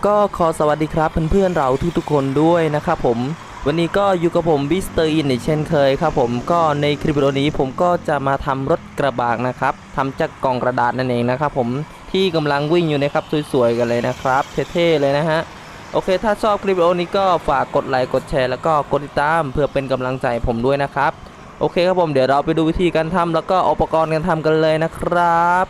ก็ขอสวัสดีครับเพื่อนๆเราทุกๆคนด้วยนะครับผมวันนี้ก็อยู่กับผมบิสเตอร์อินอีกเช่นเคยครับผมก็ในคลิปวิดีโอนี้ผมก็จะมาทำรถกระบะนะครับทำจากกล่องกระดาษนั่นเองนะครับผมที่กำลังวิ่งอยู่นะครับสวยๆกันเลยนะครับเท่ๆเลยนะฮะโอเคถ้าชอบคลิปวิดีโอนี้ก็ฝากกดไลค์กดแชร์แล้วก็กดติดตามเพื่อเป็นกำลังใจผมด้วยนะครับโอเคครับผมเดี๋ยวเราไปดูวิธีการทำแล้วก็อุปกรณ์การทำกันเลยนะครับ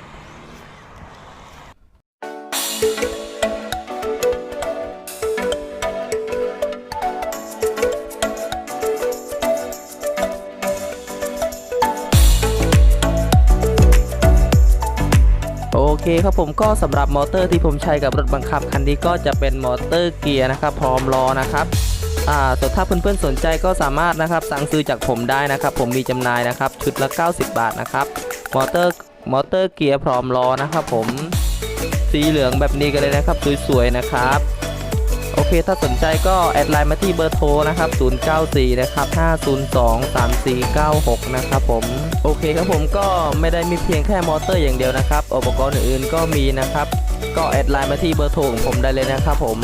โอเคครับผมก็สำหรับมอเตอร์ที่ผมใช้กับรถบังคับคันนี้ก็จะเป็นมอเตอร์เกียร์นะครับพร้อมล้อนะครับส่วนถ้าเพื่อนๆสนใจก็สามารถนะครับสั่งซื้อจากผมได้นะครับผมมีจำหน่ายนะครับชุดละ90 บาทนะครับมอเตอร์เกียร์พร้อมล้อนะครับผมสีเหลืองแบบนี้กันเลยนะครับสวยๆนะครับโอเคถ้าสนใจก็แอดไลน์มาที่เบอร์โทรนะครับ094นะครับ5023496นะครับผมโอเคครับผมก็ไม่ได้มีเพียงแค่มอเตอร์อย่างเดียวนะครับอุปกรณ์อื่นๆก็มีนะครับก็แอดไลน์มาที่เบอร์โทรของผมได้เลยนะครับผม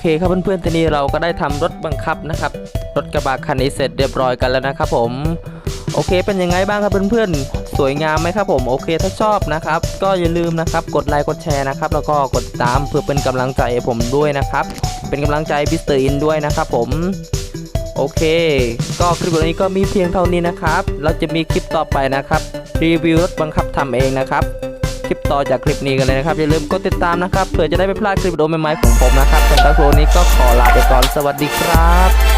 เคครับเพื่อนๆตอนนี้เราก็ได้ทำรถบังคับนะครับรถกระบะคันนี้เสร็จเรียบร้อยกันแล้วนะครับผมโอเคเป็นยังไงบ้างครับเพื่อนๆสวยงามไหมครับผมโอเคถ้าชอบนะครับก็อย่าลืมนะครับกดไลค์กดแชร์นะครับแล้วก็กดติดตามเพื่อเป็นกำลังใจให้ผมด้วยนะครับเป็นกำลังใจมิสเตอร์อินด้วยนะครับผมโอเคก็คลิปวันนี้ก็มีเพียงเท่านี้นะครับเราจะมีคลิปต่อไปนะครับรีวิวรถบังคับทำเองนะครับคลิปต่อจากคลิปนี้กันเลยนะครับอย่าลืมกดติดตามนะครับเพื่อจะได้ไม่พลาดคลิปวิดีโอใหม่ๆของผมนะครับสำหรับคลิปนี้ก็ขอลาไปก่อนสวัสดีครับ